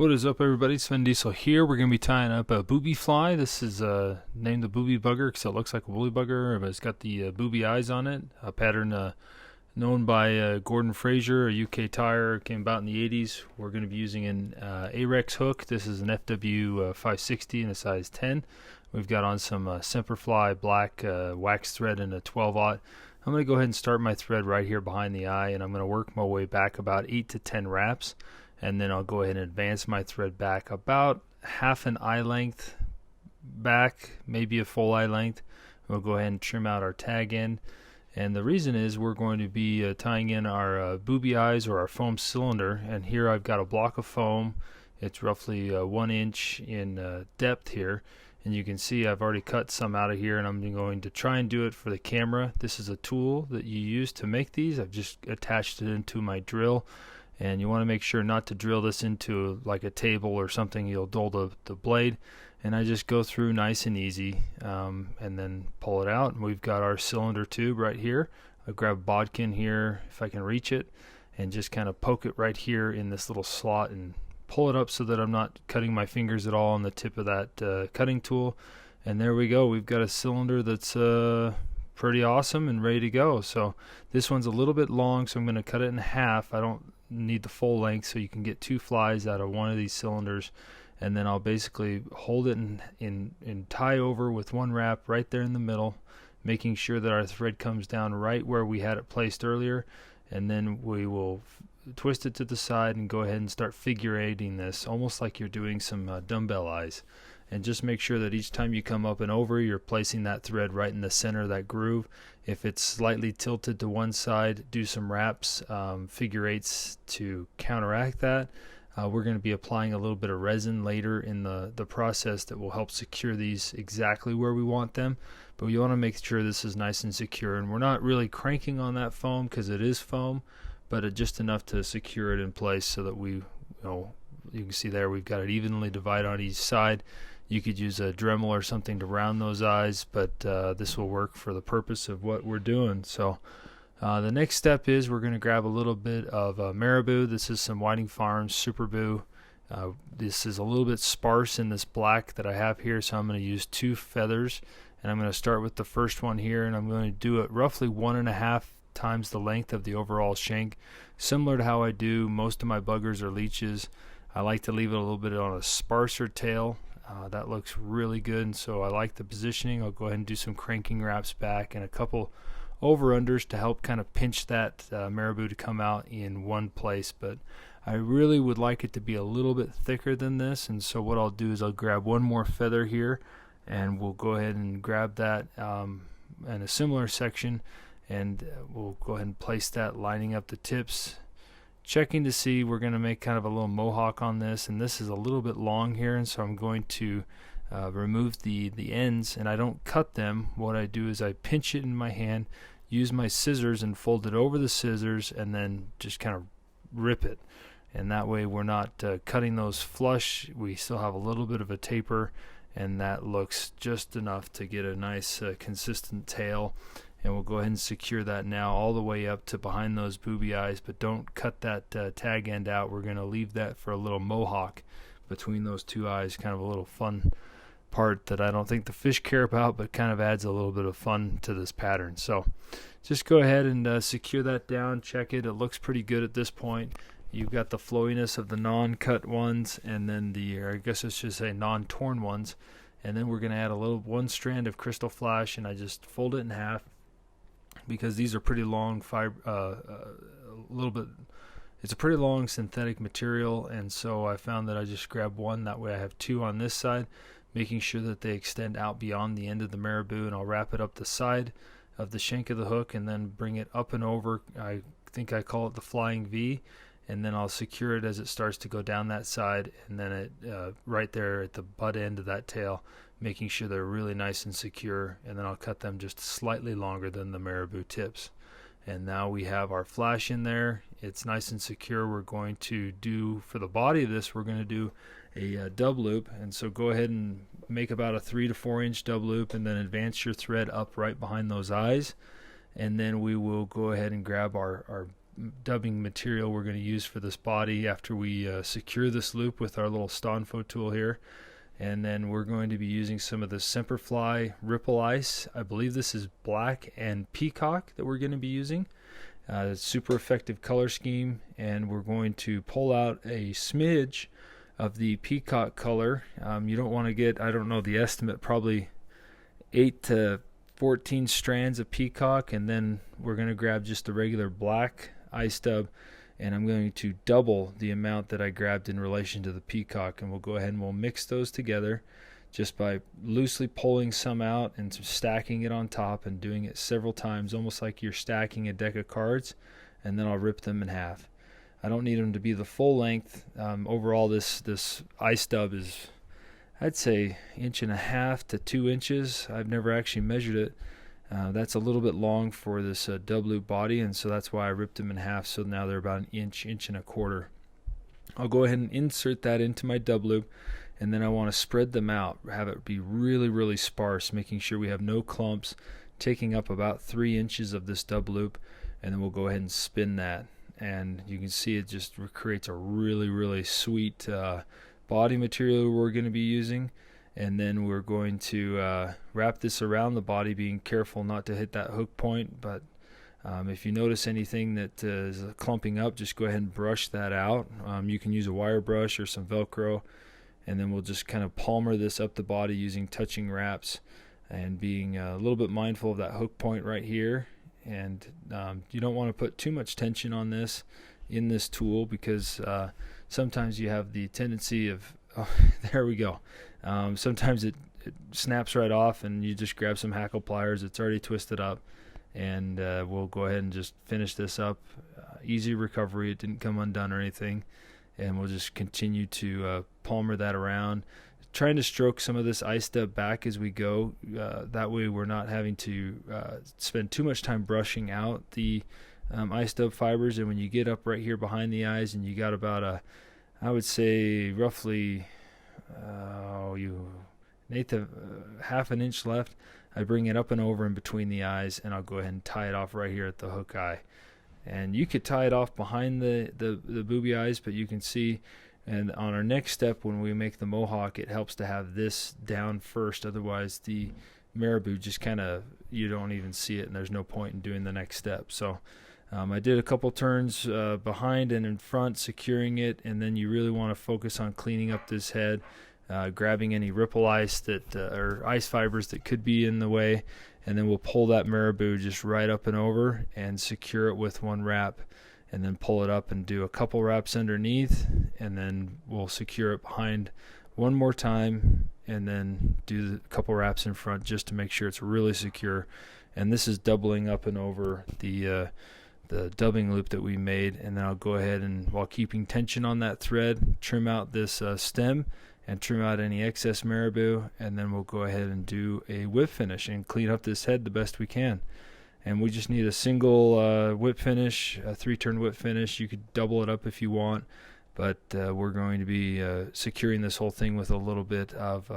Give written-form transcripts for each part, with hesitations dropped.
What is up, everybody? Sven Diesel here. We're going to be tying up a Booby Fly. This is named the Booby Bugger because it looks like a woolly bugger, but it's got the booby eyes on it. A pattern known by Gordon Fraser, a UK tire, came about in the 80s. We're going to be using an Arex hook. This is an FW 560 in a size 10. We've got on some semperfli black wax thread and a 12/0. I'm going to go ahead and start my thread right here behind the eye, and I'm going to work my way back about 8 to 10 wraps. And then I'll go ahead and advance my thread back about half an eye length back, maybe a full eye length. We'll go ahead and trim out our tag end. And the reason is we're going to be tying in our booby eyes or our foam cylinder. And here I've got a block of foam. It's roughly 1 inch in depth here. And you can see I've already cut some out of here, and I'm going to try and do it for the camera. This is a tool that you use to make these. I've just attached it into my drill. And you want to make sure not to drill this into like a table or something. You'll dull the blade. And I just go through nice and easy and then pull it out. And we've got our cylinder tube right here. I'll grab a bodkin here if I can reach it and just kind of poke it right here in this little slot and pull it up so that I'm not cutting my fingers at all on the tip of that cutting tool. And there we go. We've got a cylinder that's pretty awesome and ready to go. So this one's a little bit long, so I'm going to cut it in half. I don't need the full length, so you can get 2 flies out of one of these cylinders, and then I'll basically hold it in tie over with 1 wrap right there in the middle, making sure that our thread comes down right where we had it placed earlier, and then we will twist it to the side and go ahead and start figure eighting this, almost like you're doing some dumbbell eyes. And just make sure that each time you come up and over, you're placing that thread right in the center of that groove. If it's slightly tilted to one side, do some wraps, figure eights to counteract that. We're going to be applying a little bit of resin later in the process that will help secure these exactly where we want them. But you want to make sure this is nice and secure. And we're not really cranking on that foam because it is foam, but just enough to secure it in place so that you can see there we've got it evenly divided on each side. You could use a Dremel or something to round those eyes, but this will work for the purpose of what we're doing. So the next step is we're going to grab a little bit of marabou. This is some Whiting Farms Super Boo. This is a little bit sparse in this black that I have here, so I'm going to use 2 feathers. And I'm going to start with the first one here, and I'm going to do it roughly 1.5 times the length of the overall shank. Similar to how I do most of my buggers or leeches, I like to leave it a little bit on a sparser tail. That looks really good, and so I like the positioning. I'll go ahead and do some cranking wraps back and a couple over-unders to help kind of pinch that marabou to come out in one place. But I really would like it to be a little bit thicker than this, and so what I'll do is I'll grab 1 more feather here, and we'll go ahead and grab that in a similar section, and we'll go ahead and place that lining up the tips. Checking to see, we're going to make kind of a little mohawk on this, and this is a little bit long here, and so I'm going to remove the ends, and I don't cut them. What I do is I pinch it in my hand, use my scissors and fold it over the scissors, and then just kind of rip it. And that way we're not cutting those flush. We still have a little bit of a taper, and that looks just enough to get a nice consistent tail. And we'll go ahead and secure that now all the way up to behind those booby eyes, but don't cut that tag end out. We're going to leave that for a little mohawk between those 2 eyes, kind of a little fun part that I don't think the fish care about, but kind of adds a little bit of fun to this pattern. So just go ahead and secure that down, check it. It looks pretty good at this point. You've got the flowiness of the non-cut ones, and then I guess I should say non-torn ones. And then we're going to add 1 strand of crystal flash, and I just fold it in half, because these are pretty long it's a pretty long synthetic material, and so I found that I just grab 1, that way I have 2 on this side, making sure that they extend out beyond the end of the marabou, and I'll wrap it up the side of the shank of the hook and then bring it up and over. I think I call it the flying V, and then I'll secure it as it starts to go down that side, and then it right there at the butt end of that tail, making sure they're really nice and secure, and then I'll cut them just slightly longer than the marabou tips. And now we have our flash in there. It's nice and secure. We're going to do, for the body of this, we're going to do a dub loop, and so go ahead and make about a 3 to 4 inch dub loop, and then advance your thread up right behind those eyes, and then we will go ahead and grab our dubbing material we're going to use for this body after we secure this loop with our little Stonfo tool here. And then we're going to be using some of the semperfli ripple ice. I believe this is black and peacock that we're going to be using. Super effective color scheme, and we're going to pull out a smidge of the peacock color. You don't want to get, I don't know the estimate, probably 8 to 14 strands of peacock, and then we're going to grab just the regular black ice dub, and I'm going to double the amount that I grabbed in relation to the peacock, and we'll go ahead and we'll mix those together just by loosely pulling some out and stacking it on top and doing it several times, almost like you're stacking a deck of cards, and then I'll rip them in half. I don't need them to be the full length. Overall, this ice dub is, I'd say, 1.5 to 2 inches. I've never actually measured it. That's a little bit long for this dub loop body, and so that's why I ripped them in half, so now they're about 1 inch, 1.25 inches. I'll go ahead and insert that into my dub loop, and then I want to spread them out, have it be really, really sparse, making sure we have no clumps, taking up about 3 inches of this dub loop, and then we'll go ahead and spin that. And you can see it just creates a really, really sweet body material we're going to be using. And then we're going to wrap this around the body, being careful not to hit that hook point. But if you notice anything that is clumping up, just go ahead and brush that out. You can use a wire brush or some Velcro, and then we'll just kind of palmer this up the body using touching wraps and being a little bit mindful of that hook point right here. And you don't want to put too much tension on this in this tool, because sometimes you have the tendency of, oh, there we go. Sometimes it snaps right off, and you just grab some hackle pliers. It's already twisted up, and we'll go ahead and just finish this up. Easy recovery. It didn't come undone or anything, and we'll just continue to palmer that around, trying to stroke some of this ice dub back as we go. That way we're not having to spend too much time brushing out the ice dub fibers. And when you get up right here behind the eyes, and you got about I would say roughly half an inch left, I bring it up and over in between the eyes, and I'll go ahead and tie it off right here at the hook eye. And you could tie it off behind the booby eyes, but you can see, and on our next step when we make the mohawk, it helps to have this down first. Otherwise the marabou just kind of, you don't even see it, and there's no point in doing the next step. So I did a couple turns behind and in front, securing it, and then you really want to focus on cleaning up this head, grabbing any ripple ice that or ice fibers that could be in the way, and then we'll pull that marabou just right up and over and secure it with one wrap, and then pull it up and do a couple wraps underneath, and then we'll secure it behind one more time, and then do a couple wraps in front just to make sure it's really secure. And this is doubling up and over the dubbing loop that we made. And then I'll go ahead and, while keeping tension on that thread, trim out this stem and trim out any excess marabou, and then we'll go ahead and do a whip finish and clean up this head the best we can. And we just need a single whip finish, a 3-turn whip finish. You could double it up if you want, but we're going to be securing this whole thing with a little bit of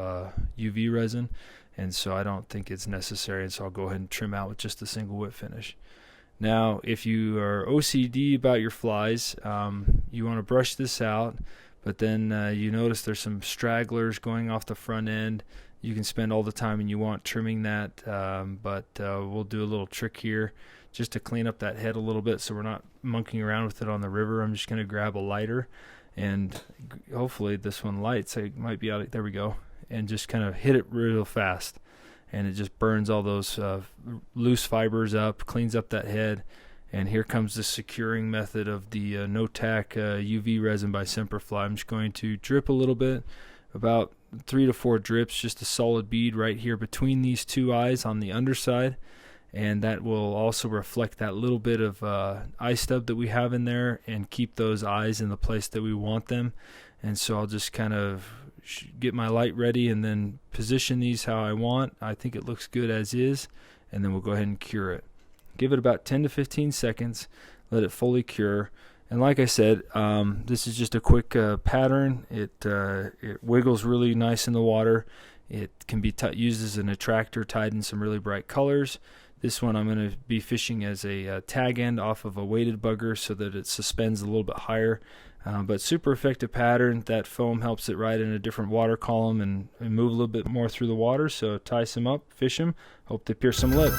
UV resin, and so I don't think it's necessary, and so I'll go ahead and trim out with just a single whip finish. Now, if you are OCD about your flies, you want to brush this out, but then you notice there's some stragglers going off the front end. You can spend all the time and you want trimming that, but we'll do a little trick here just to clean up that head a little bit so we're not monkeying around with it on the river. I'm just going to grab a lighter, and hopefully this one lights. It might be out. There we go. And just kind of hit it real fast, and it just burns all those loose fibers up, cleans up that head. And here comes the securing method of the no-tack UV resin by Semperfli. I'm just going to drip a little bit, about 3 to 4 drips, just a solid bead right here between these two eyes on the underside, and that will also reflect that little bit of eye stub that we have in there and keep those eyes in the place that we want them. And so I'll just kind of get my light ready and then position these how I want. I think it looks good as is, and then we'll go ahead and cure it. Give it about 10 to 15 seconds, let it fully cure, And like I said, this is just a quick pattern. It wiggles really nice in the water. It can be used as an attractor, tied in some really bright colors. This one I'm going to be fishing as a tag end off of a weighted bugger so that it suspends a little bit higher. But super effective pattern. That foam helps it ride in a different water column and move a little bit more through the water. So tie some up, fish them. Hope they pierce some lip.